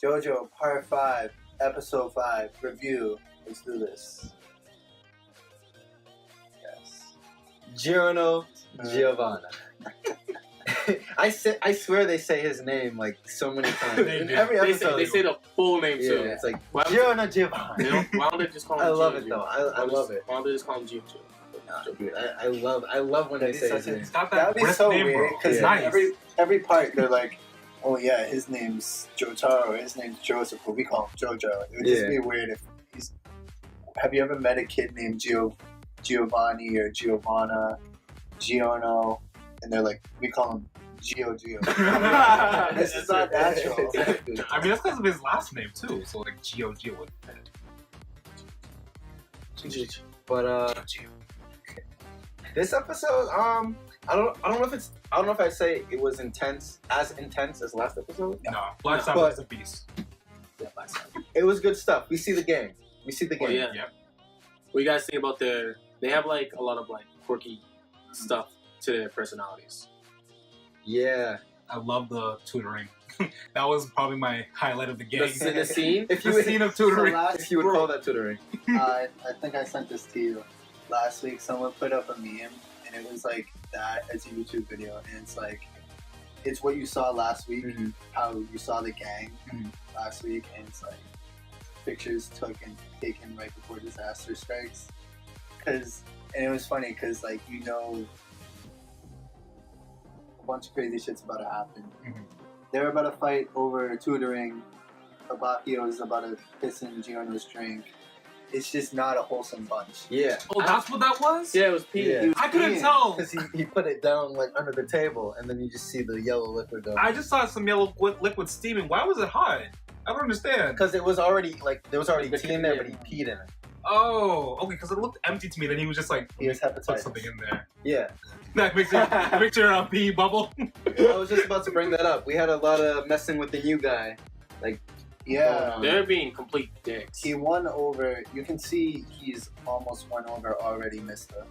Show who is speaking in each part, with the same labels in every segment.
Speaker 1: JoJo Part 5, Episode 5, review. Let's do this. Yes.
Speaker 2: Giorno Giovanna. I swear they say his name like so many times. In every episode.
Speaker 3: They say the full name too.
Speaker 2: Yeah, it's like Giorno Giovanna.
Speaker 3: Why don't they just call him
Speaker 2: I love it
Speaker 3: Gio?
Speaker 2: though. I love it.
Speaker 3: Why don't they just call him Gio?
Speaker 2: Dude, I love when they say his name.
Speaker 4: He's got
Speaker 1: That'd
Speaker 4: that
Speaker 1: be so
Speaker 4: name,
Speaker 1: weird
Speaker 4: bro.
Speaker 1: because
Speaker 4: Nice.
Speaker 1: every part they're like, oh yeah, his name's Jotaro, his name's Joseph, but we call him JoJo. It would just be weird if he's. Have you ever met a kid named Giovanni or Giovanna, Giorno, and they're like, we call him Gio. This is not natural.
Speaker 4: I mean, that's because of his last name too. So like Gio would fit.
Speaker 2: But this episode, I don't know if I'd say it was as intense as last episode.
Speaker 4: No, Black Sabbath is a beast.
Speaker 3: Yeah, Black Sabbath.
Speaker 2: It was good stuff. We see the game.
Speaker 3: Oh, yeah.
Speaker 4: Yep.
Speaker 3: What do you guys think about they have like a lot of like quirky stuff to their personalities.
Speaker 2: Yeah.
Speaker 4: I love the tutoring. That was probably my highlight of the game.
Speaker 3: The scene?
Speaker 4: The scene of tutoring.
Speaker 2: If you would call that tutoring.
Speaker 1: I think I sent this to you last week. Someone put up a meme, and it was like that as a YouTube video, and it's like, it's what you saw last week, how you saw the gang last week, and it's like pictures taken right before disaster strikes. And it was funny because like a bunch of crazy shit's about to happen. They're about to fight over tutoring. Abakio is about to piss in Giorno's drink. It's just not a wholesome bunch.
Speaker 2: Yeah.
Speaker 4: Oh, that's what that was?
Speaker 3: Yeah, it was pee.
Speaker 2: Yeah.
Speaker 4: I couldn't tell.
Speaker 2: Because he put it down like under the table, and then you just see the yellow liquid go.
Speaker 4: I just saw some yellow liquid steaming. Why was it hot? I don't understand.
Speaker 2: Because it was already there was already tea in there, but he peed in it.
Speaker 4: Oh, okay. Because it looked empty to me. Then he was just like,
Speaker 1: He has
Speaker 4: put
Speaker 1: hepatitis.
Speaker 4: something in there.
Speaker 2: Yeah.
Speaker 4: That makes your pee bubble.
Speaker 2: I was just about to bring that up. We had a lot of messing with the new guy.
Speaker 1: Yeah.
Speaker 3: They're being complete dicks.
Speaker 1: He won over. You can see he's almost won over already, Mista.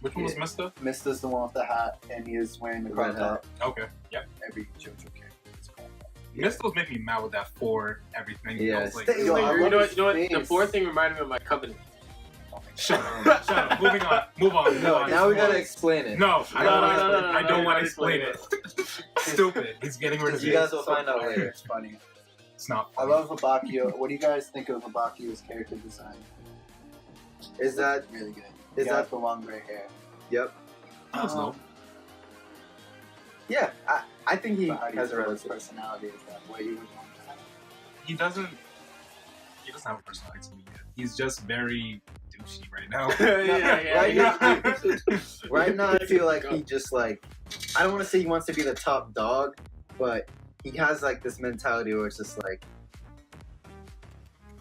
Speaker 4: Which one was Mister?
Speaker 1: Mista's the one with the hat, and he is wearing the crop top.
Speaker 4: Okay. Yep.
Speaker 1: Every JoJo character is crop top.
Speaker 4: Mister was making me mad with that Ford everything.
Speaker 2: Yeah,
Speaker 4: I was like,
Speaker 1: Yo, I
Speaker 3: you know
Speaker 1: love
Speaker 3: what?
Speaker 1: his
Speaker 3: The
Speaker 1: face.
Speaker 3: fourth thing reminded me of my Covenant.
Speaker 4: shut up. Moving on. Move on.
Speaker 2: No, now we gotta explain it.
Speaker 4: No, I
Speaker 3: No,
Speaker 4: don't want to
Speaker 3: explain
Speaker 4: explain it. Stupid. He's getting rid of
Speaker 2: You
Speaker 4: it.
Speaker 2: guys will find out later.
Speaker 1: It's funny.
Speaker 4: It's not.
Speaker 1: I love Abakio. What do you guys think of Abakio's character design?
Speaker 2: Is that
Speaker 1: Really good.
Speaker 2: Is
Speaker 1: He has
Speaker 2: that
Speaker 1: the long gray hair?
Speaker 2: Yep.
Speaker 4: That's dope.
Speaker 2: Yeah, I think he
Speaker 1: But how do you
Speaker 2: has a
Speaker 1: feel his
Speaker 2: relative.
Speaker 1: personality is that way you would want to have?
Speaker 4: He doesn't have a personality to me yet. He's just very douchey right now.
Speaker 2: Right now, I feel like he just I don't want to say he wants to be the top dog, but he has this mentality where it's just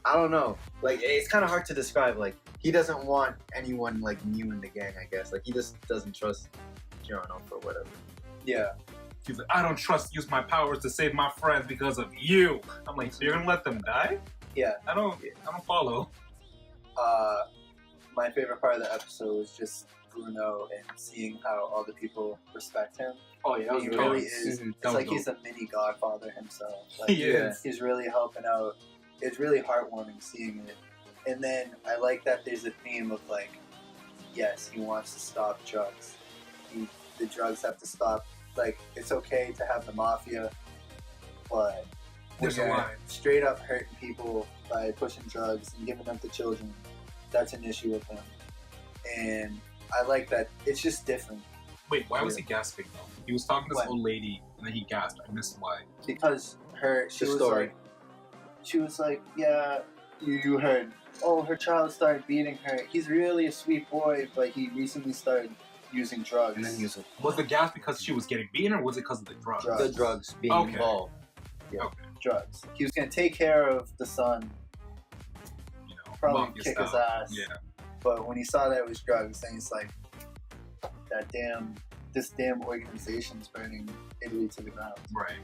Speaker 2: I don't know. It's kind of hard to describe. He doesn't want anyone new in the gang. I guess he just doesn't trust Giorno for whatever.
Speaker 1: Yeah.
Speaker 4: He's like, I don't trust use my powers to save my friends because of you. I'm like, so you're gonna let them die?
Speaker 1: Yeah.
Speaker 4: I don't follow.
Speaker 1: My favorite part of the episode was just Bruno and seeing how all the people respect him.
Speaker 3: Oh yeah, that was
Speaker 1: He
Speaker 3: really
Speaker 1: really
Speaker 3: nice.
Speaker 1: is.
Speaker 2: Mhm.
Speaker 1: It's
Speaker 4: That was
Speaker 1: he's a mini godfather himself.
Speaker 4: He is.
Speaker 1: He's really helping out. It's really heartwarming seeing it. And then I like that there's a theme of yes, he wants to stop drugs. The drugs have to stop. It's okay to have the mafia, but
Speaker 4: There's
Speaker 1: when
Speaker 4: a
Speaker 1: you're
Speaker 4: line.
Speaker 1: straight up hurting people by pushing drugs and giving them to children, that's an issue with him. And I like that. It's just different
Speaker 4: Wait, why was he gasping though? He was talking to this
Speaker 1: What?
Speaker 4: old lady and then he gasped. I missed why.
Speaker 1: because she
Speaker 2: The
Speaker 1: was
Speaker 2: story.
Speaker 1: yeah, you heard. Oh, her child started beating her. He's really a sweet boy, but he recently started using drugs.
Speaker 2: And then he was
Speaker 4: Was the gas because she was getting beaten or was it because of the drugs?
Speaker 1: Drugs.
Speaker 2: the drugs being
Speaker 4: Okay.
Speaker 2: involved.
Speaker 1: drugs. He was gonna take care of the son,
Speaker 4: You know,
Speaker 1: probably
Speaker 4: mafia
Speaker 1: kick his
Speaker 4: style.
Speaker 1: ass.
Speaker 4: Yeah.
Speaker 1: But when he saw that it was drugs, then he's like, this damn organization's burning Italy to the ground.
Speaker 4: Right.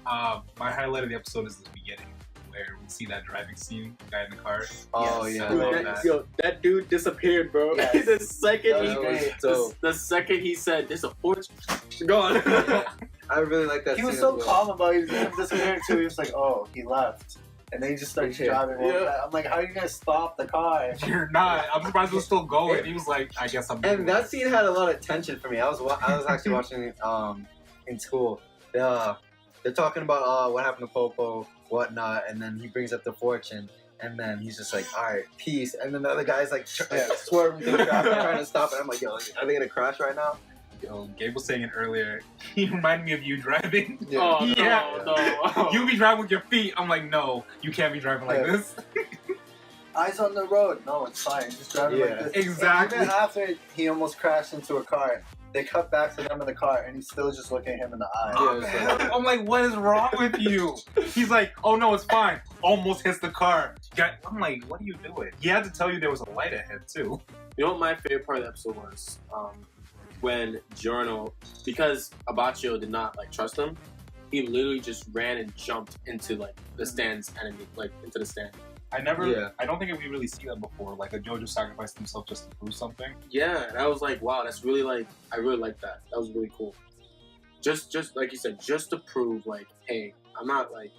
Speaker 4: My highlight of the episode is the beginning, where we see that driving scene, the guy in the car.
Speaker 2: Oh
Speaker 1: Yes.
Speaker 2: yeah.
Speaker 4: I love that.
Speaker 3: Yo, that dude disappeared, bro.
Speaker 1: Yes.
Speaker 3: The second
Speaker 1: That
Speaker 3: he
Speaker 1: was great.
Speaker 2: dope.
Speaker 3: the second he said, "There's a fortune," gone.
Speaker 2: Yeah. I really like that.
Speaker 1: He was
Speaker 2: scene
Speaker 1: so
Speaker 2: as well.
Speaker 1: calm about him disappearing too. He was like, "Oh, he left," and then he just started
Speaker 2: Yeah.
Speaker 1: driving.
Speaker 3: Yeah.
Speaker 1: I'm like, "How are you gonna stop the car?"
Speaker 4: You're not. I'm surprised it was still going. He was like, I guess I'm.
Speaker 2: And that scene had a lot of tension for me. I was actually watching it in school. They're talking about what happened to Popo, whatnot, and then he brings up the fortune, and then he's just like, all right, peace. And then the other guy's like swerving through the traffic, trying to stop it. I'm like, yo, are they gonna crash right now?
Speaker 4: Yo, Gabe was saying it earlier. He reminded me of you driving.
Speaker 3: Oh,
Speaker 4: Yeah.
Speaker 3: no.
Speaker 4: You be driving with your feet. I'm like, no, you can't be driving like
Speaker 1: Yeah.
Speaker 4: this.
Speaker 1: Eyes on the road. No, it's fine. Just driving like
Speaker 2: Yeah.
Speaker 1: this.
Speaker 4: Exactly.
Speaker 1: And even after he almost crashed into a car, they cut back to them in the car, and he's still just looking at him in the eye.
Speaker 2: Yeah, it's like-
Speaker 4: I'm like, what is wrong with you? He's like, oh no, it's fine. Almost hits the car. I'm like, what are you doing? He had to tell you there was a light ahead too.
Speaker 3: You know what my favorite part of the episode was? When Giorno, because Abaccio did not like trust him, he literally just ran and jumped into like the stand's enemy, like into the stand.
Speaker 4: I don't think we really see that before. Like a JoJo sacrificed himself just to prove something.
Speaker 3: Yeah, and I was like, wow, that's really like, I really like that. That was really cool. Just like you said, just to prove like, hey, I'm not like,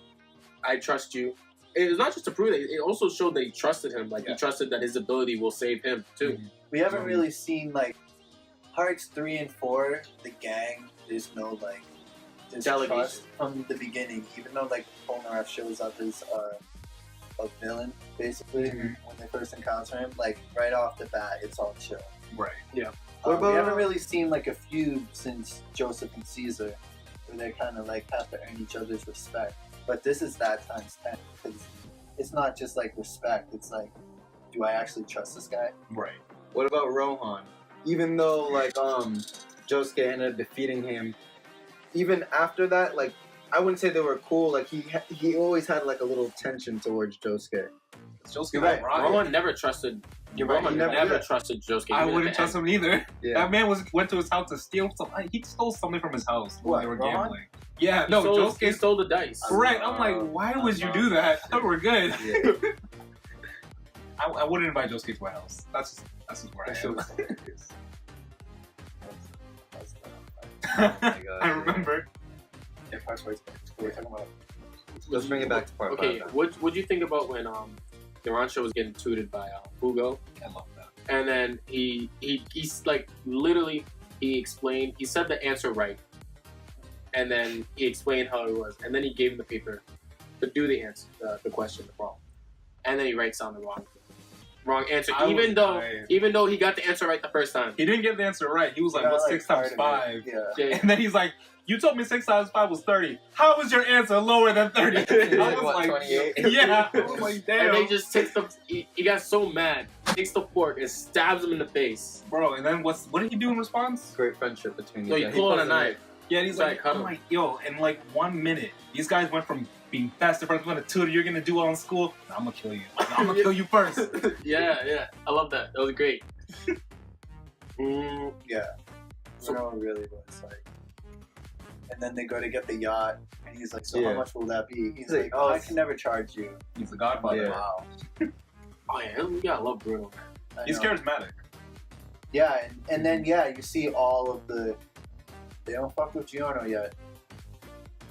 Speaker 3: I trust you. It was not just to prove it; it also showed that he trusted him. Like he trusted that his ability will save him too.
Speaker 4: Mm-hmm.
Speaker 1: We haven't really seen like parts 3 and 4. The gang, there's no like
Speaker 3: Delegation.
Speaker 1: trust from the beginning. Even though like Polnareff shows up as a villain basically when they first encounter him, like right off the bat, it's all chill.
Speaker 4: Right.
Speaker 2: What about-
Speaker 1: we haven't really seen like a feud since Joseph and Caesar, where they kind of like have to earn each other's respect. But this is that times 10 because it's not just like respect. It's like, do I actually trust this guy?
Speaker 4: Right.
Speaker 2: What about Rohan? Even though like Josuke ended up defeating him, even after that, like I wouldn't say they were cool. Like he always had like a little tension towards Josuke.
Speaker 4: Josuke
Speaker 2: You're right.
Speaker 3: Roman never trusted. Roman never trusted Josuke.
Speaker 4: I
Speaker 3: even at
Speaker 4: wouldn't
Speaker 3: the
Speaker 4: trust
Speaker 3: end.
Speaker 4: him either.
Speaker 2: Yeah.
Speaker 4: That man went to his house to steal something. He stole something from his house when
Speaker 1: What,
Speaker 4: they were
Speaker 1: Rohan?
Speaker 4: gambling. Yeah,
Speaker 3: He
Speaker 4: no,
Speaker 3: stole, he
Speaker 4: Josuke.
Speaker 3: stole the dice.
Speaker 4: Correct. I'm like, why would you do that? I thought we were good.
Speaker 2: Yeah.
Speaker 4: I wouldn't invite Josuke to my house. That's just where I am.
Speaker 2: Oh my God,
Speaker 4: I remember.
Speaker 1: Yeah, parts where we're talking about.
Speaker 2: Let's bring it back to part
Speaker 3: Okay,
Speaker 2: 5.
Speaker 3: what'd you think about when Naranjo was getting tutored by Fugo?
Speaker 4: I love that.
Speaker 3: And then he's like literally he said the answer right, and then he explained how it was, and then he gave him the paper to do the answer, the question wrong, and then he writes down the wrong answer, even though he got the answer right the first time.
Speaker 4: He didn't get the answer right. He was like,
Speaker 1: Yeah,
Speaker 4: what's
Speaker 1: like,
Speaker 4: 6 times
Speaker 1: part of it.
Speaker 4: 5?
Speaker 1: Yeah.
Speaker 3: Yeah.
Speaker 4: And then he's like, you told me 6 times 5 was 30. How was your answer lower than 30? I was
Speaker 2: What,
Speaker 4: like,
Speaker 2: 28?
Speaker 4: yeah. I was like, damn.
Speaker 3: And they just takes the. He got so mad. Takes the fork and stabs him in the face.
Speaker 4: Bro, and then what did he do in response?
Speaker 2: Great friendship between
Speaker 3: No,
Speaker 2: these
Speaker 3: he
Speaker 2: guys.
Speaker 3: pulled out a
Speaker 2: pulls
Speaker 3: knife.
Speaker 4: Yeah, and he's
Speaker 3: Sorry,
Speaker 4: like,
Speaker 3: cut
Speaker 4: I'm
Speaker 3: him.
Speaker 4: like, yo, in like 1 minute, these guys went from being best friends, we're gonna tutor, you're gonna do well in school. No, I'm gonna kill you. I'm gonna kill you first.
Speaker 3: Yeah. I love that. That was great.
Speaker 1: Yeah. So no one really was like. And then they go to get the yacht, and he's like, "So
Speaker 2: Yeah.
Speaker 1: how much will that be?" He's
Speaker 2: like,
Speaker 1: like,
Speaker 2: "Oh,
Speaker 1: "I
Speaker 2: it's-
Speaker 1: can never charge you."
Speaker 4: He's the godfather.
Speaker 2: Yeah.
Speaker 1: Wow.
Speaker 3: Oh yeah, you gotta love Bruno.
Speaker 1: I
Speaker 4: He's
Speaker 1: know.
Speaker 4: charismatic.
Speaker 1: Yeah, and then you see all of the. They don't fuck with Giorno yet.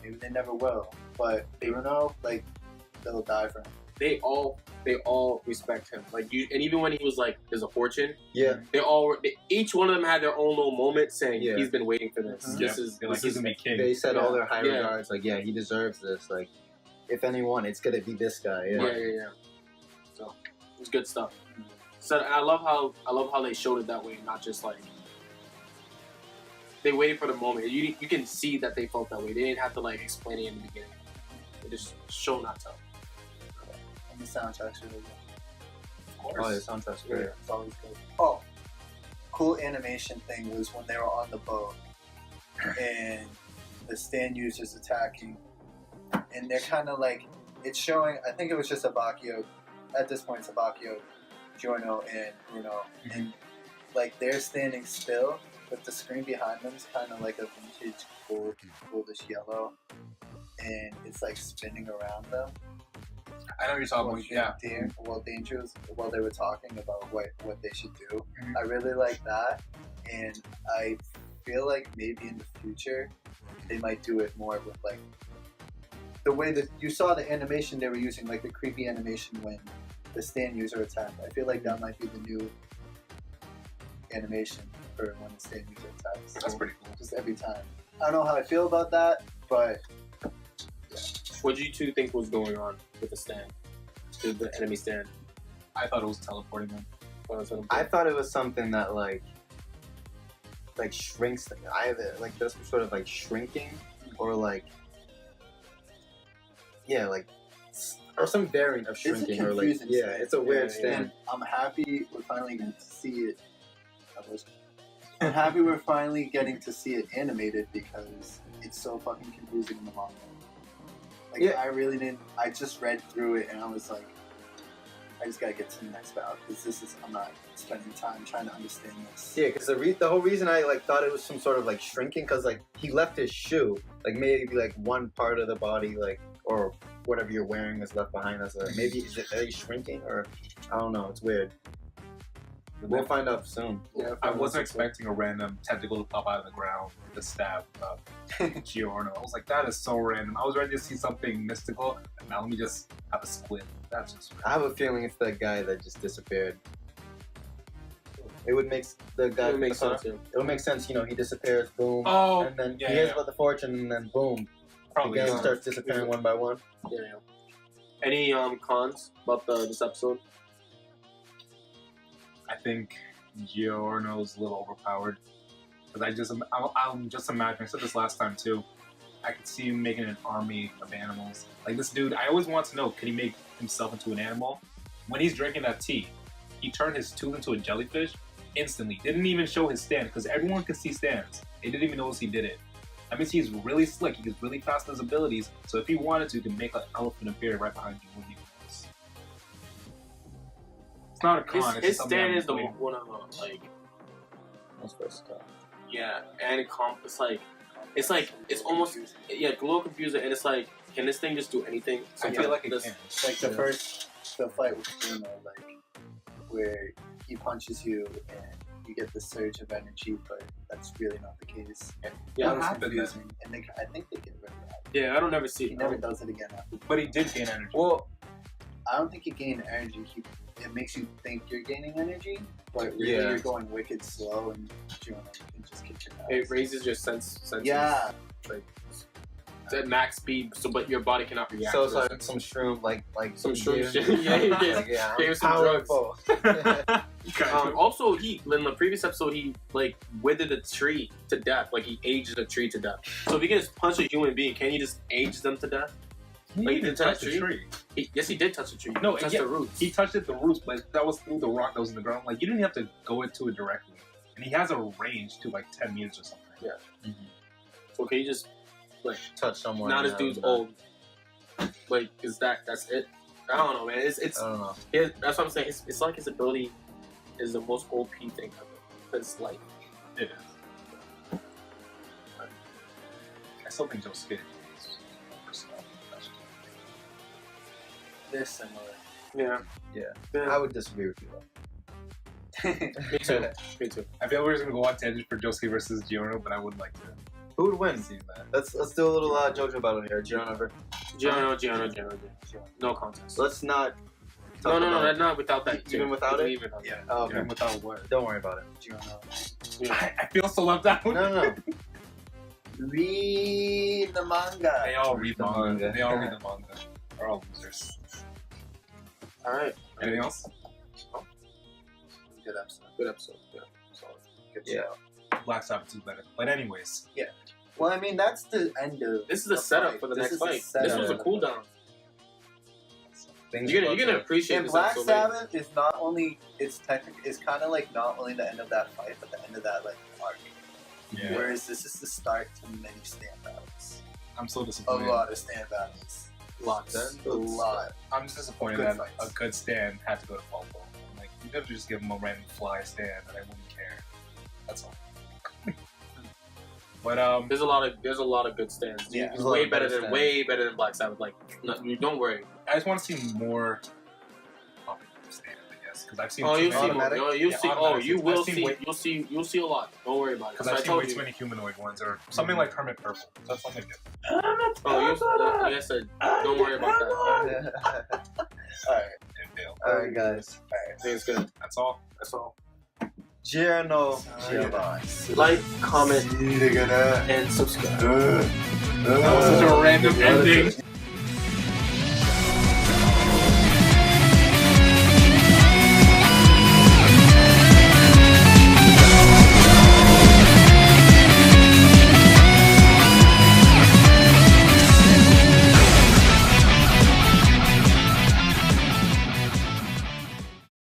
Speaker 1: Maybe they never will, but Bruno, like, they'll die for him.
Speaker 3: They all respect him. Like you, and even when he was like, "There's a fortune,"
Speaker 2: Yeah.
Speaker 3: each one of them had their own little moment saying,
Speaker 2: Yeah.
Speaker 3: "He's been waiting for this.
Speaker 1: Mhm.
Speaker 3: This is
Speaker 4: They're like,
Speaker 3: this
Speaker 4: he's
Speaker 3: is
Speaker 4: gonna be king.
Speaker 2: They said all
Speaker 1: Yeah.
Speaker 2: their high
Speaker 3: Yeah.
Speaker 2: regards. Like, yeah, he deserves this. Like, if anyone, it's gonna be this guy. Yeah.
Speaker 3: yeah. So it was good stuff. So and I love how they showed it that way, not just like they waited for the moment. You can see that they felt that way. They didn't have to like explain it in the beginning. They just show not tell.
Speaker 1: And the soundtrack's really good.
Speaker 4: Of course.
Speaker 2: Oh, the soundtrack's
Speaker 1: Yeah,
Speaker 2: great.
Speaker 1: it's always good. Oh, cool animation thing was when they were on the boat and the stand users attacking, and they're kind of like, it's showing, I think it was just Abacchio, at this point it's Abacchio, Giorno, and Bruno, and like they're standing still, but the screen behind them is kind of like a vintage goldish yellow, and it's like spinning around them.
Speaker 4: I know what you're talking about. Yeah.
Speaker 1: While Dangerous, while they were talking about what they should do,
Speaker 4: Mhm.
Speaker 1: I really like that, and I feel like maybe in the future they might do it more with like the way that you saw the animation they were using, like the creepy animation when the stand user attacked. I feel like that might be the new animation for when the stand user attacks.
Speaker 4: That's pretty cool.
Speaker 1: Just every time. I don't know how I feel about that, but
Speaker 3: What did you two think was going on with the stand? The enemy stand?
Speaker 4: I thought it was teleporting them.
Speaker 2: I thought it was something that like shrinks. Either like this sort of like shrinking, or like or some variant of shrinking, or like
Speaker 1: confusing stand.
Speaker 2: it's a weird
Speaker 3: Yeah,
Speaker 2: stand.
Speaker 1: and I'm happy we're finally getting to see it. I'm happy we're finally getting to see it animated because it's so fucking confusing in the manga. Like
Speaker 2: Yeah.
Speaker 1: I really didn't. I just read through it and I was like, I just gotta get to the next battle because I'm not spending time trying to understand this.
Speaker 2: Yeah, because the whole reason I like thought it was some sort of like shrinking, because like he left his shoe, like maybe like one part of the body, like or whatever you're wearing is left behind us. Maybe are they shrinking, or I don't know. It's weird. We'll find out soon.
Speaker 3: Yeah,
Speaker 4: I wasn't expecting a random tentacle to pop out of the ground to stab Giorno. I was like, that is so random. I was ready to see something mystical, and now let me just have a squid. That's just
Speaker 2: I have a feeling it's that guy that just disappeared. It would make the guy.
Speaker 3: It would make sense. Yeah.
Speaker 2: It would make sense. You know, he disappears, boom,
Speaker 4: Oh,
Speaker 2: and then
Speaker 4: yeah,
Speaker 2: he hears
Speaker 4: yeah.
Speaker 2: about the fortune, and then boom,
Speaker 4: probably
Speaker 2: the guy
Speaker 4: not.
Speaker 2: starts disappearing one by one.
Speaker 3: Yeah. Any cons about this episode?
Speaker 4: I think Giorno's a little overpowered. Because I'm just imagining, I said this last time too, I could see him making an army of animals. Like this dude, I always want to know, could he make himself into an animal? When he's drinking that tea, he turned his tooth into a jellyfish instantly. Didn't even show his stand, because everyone could see stands. They didn't even notice he did it. That means he's really slick, he's really fast in his abilities, so if he wanted to, he could make an elephant appear right behind you when he wants. It's not a con, it's
Speaker 3: His
Speaker 4: just something
Speaker 3: stand
Speaker 4: I'm
Speaker 3: is the
Speaker 4: waiting.
Speaker 3: one of the like.
Speaker 2: That's versatile.
Speaker 3: Yeah, and it's almost a little confusing, and it's like, can this thing just do anything?
Speaker 4: I feel like it
Speaker 3: this-
Speaker 4: can.
Speaker 1: Like the fight with Bruno, like where he punches you and you get the surge of energy, but that's really not the case.
Speaker 3: Yeah,
Speaker 1: That
Speaker 4: What
Speaker 1: was
Speaker 4: happened then?
Speaker 1: confusing, and I think they get rid of that.
Speaker 3: yeah, I don't ever see
Speaker 1: He
Speaker 3: it.
Speaker 1: never does it again after.
Speaker 4: But he did gain energy.
Speaker 2: Well,
Speaker 1: I don't think you gain energy. It makes you think you're gaining energy, but really
Speaker 2: Yeah.
Speaker 1: you're going wicked slow, and you know, you can just kick your ass.
Speaker 3: It raises your senses.
Speaker 1: Yeah,
Speaker 3: Like at max speed, so but your body cannot react.
Speaker 2: so
Speaker 3: to
Speaker 2: it's
Speaker 3: it.
Speaker 2: like some shroom, like
Speaker 3: Some
Speaker 2: he
Speaker 3: shroom
Speaker 2: gave-
Speaker 3: shit. Yeah, he did.
Speaker 2: Like, yeah, I'm
Speaker 3: Gave him some drugs.
Speaker 2: powerful.
Speaker 3: Also, he in the previous episode he like withered a tree to death. Like he aged a tree to death. So if he can just punch a human being, can he just age them to death?
Speaker 4: He
Speaker 3: Like,
Speaker 4: didn't
Speaker 3: did
Speaker 4: touch
Speaker 3: that
Speaker 4: the tree.
Speaker 3: Yes, he did touch the tree.
Speaker 4: No,
Speaker 3: he touched
Speaker 4: yeah,
Speaker 3: the roots.
Speaker 4: He touched it, the roots, but that was through the rock that was in the ground. Like, you didn't have to go into it directly. And he has a range to like 10 meters or something.
Speaker 3: Yeah. So can you just like
Speaker 2: Touch someone.
Speaker 3: now this
Speaker 2: and,
Speaker 3: dude's old? Like that's it? I don't know, man. It's
Speaker 2: I don't know.
Speaker 3: that's what I'm saying. It's like his ability is the most OP thing ever. It's like
Speaker 4: It is. I still think Joe's skin is versatile.
Speaker 1: they're similar.
Speaker 3: yeah.
Speaker 2: I would disagree with you though.
Speaker 3: Me too. Me too.
Speaker 4: I feel we're just gonna go on tangent for Josuke versus Giorno, but I would like to
Speaker 2: Who would win?
Speaker 4: see that.
Speaker 2: Let's do a little JoJo battle here. Giorno.
Speaker 3: Gianno. No contest.
Speaker 2: Let's not.
Speaker 3: No,
Speaker 2: talk about-
Speaker 3: not without that.
Speaker 2: Even without it?
Speaker 3: Even without
Speaker 4: Yeah.
Speaker 2: Oh, okay.
Speaker 4: Even without what?
Speaker 2: Don't worry about it.
Speaker 3: Yeah.
Speaker 4: I feel so left out.
Speaker 2: No.
Speaker 1: Read the manga.
Speaker 4: They all read the
Speaker 2: The
Speaker 4: manga.
Speaker 2: manga.
Speaker 4: They all read the manga. They're all losers.
Speaker 3: All right.
Speaker 4: Anything else?
Speaker 1: Good episode.
Speaker 3: Good episode. Yeah. Solid.
Speaker 1: Good
Speaker 2: Yeah.
Speaker 1: stuff.
Speaker 4: Black Sabbath is better. But anyways,
Speaker 1: Well, I mean, that's the end of.
Speaker 3: This is the setup
Speaker 1: fight.
Speaker 3: for the
Speaker 1: This
Speaker 3: next
Speaker 1: is the
Speaker 3: fight.
Speaker 1: setup
Speaker 3: This was a
Speaker 1: of the
Speaker 3: cool
Speaker 1: fight.
Speaker 3: down.
Speaker 2: Things
Speaker 3: You're
Speaker 2: about
Speaker 3: gonna
Speaker 2: to-
Speaker 3: appreciate
Speaker 1: And
Speaker 3: this
Speaker 1: Black
Speaker 3: episode later.
Speaker 1: Sabbath is not only it's kind of like not only the end of that fight, but the end of that like arc.
Speaker 4: yeah.
Speaker 1: Whereas this is the start to many standouts.
Speaker 4: I'm so
Speaker 1: A
Speaker 4: disappointed.
Speaker 1: lot of standouts.
Speaker 3: Lots.
Speaker 1: A lot.
Speaker 4: I'm just disappointed
Speaker 1: Good
Speaker 4: that
Speaker 1: fights.
Speaker 4: a good stand had to go to Popo. Like, you could have just given him a random fly stand and I wouldn't care. That's all. But
Speaker 3: There's a lot of good stands.
Speaker 1: Yeah.
Speaker 3: It's
Speaker 2: There's a lot
Speaker 3: way
Speaker 2: of
Speaker 3: better
Speaker 2: better
Speaker 3: than
Speaker 2: stands.
Speaker 3: Black Sabbath. Like, no, you don't worry.
Speaker 4: I just want to see more popular stand, I guess. yes, because I've seen.
Speaker 3: Oh, you'll see more.
Speaker 2: Automatic?
Speaker 3: You'll
Speaker 4: Yeah,
Speaker 3: see. Oh,
Speaker 4: automatic.
Speaker 3: you will
Speaker 4: I've seen
Speaker 3: see.
Speaker 4: way-
Speaker 3: You'll see a lot. Don't worry about it.
Speaker 4: Because
Speaker 3: So
Speaker 4: I've
Speaker 3: I
Speaker 4: seen
Speaker 3: told
Speaker 4: way
Speaker 3: you.
Speaker 4: too many humanoid ones, or something like Hermit Purple. That's something good.
Speaker 3: Oh, like I said, don't worry about that.
Speaker 2: Alright, guys.
Speaker 3: I think it's good.
Speaker 4: That's all.
Speaker 3: That's all.
Speaker 2: Giorno.
Speaker 3: Like, comment,
Speaker 1: See, they're gonna.
Speaker 3: and subscribe.
Speaker 4: That was such a random ending.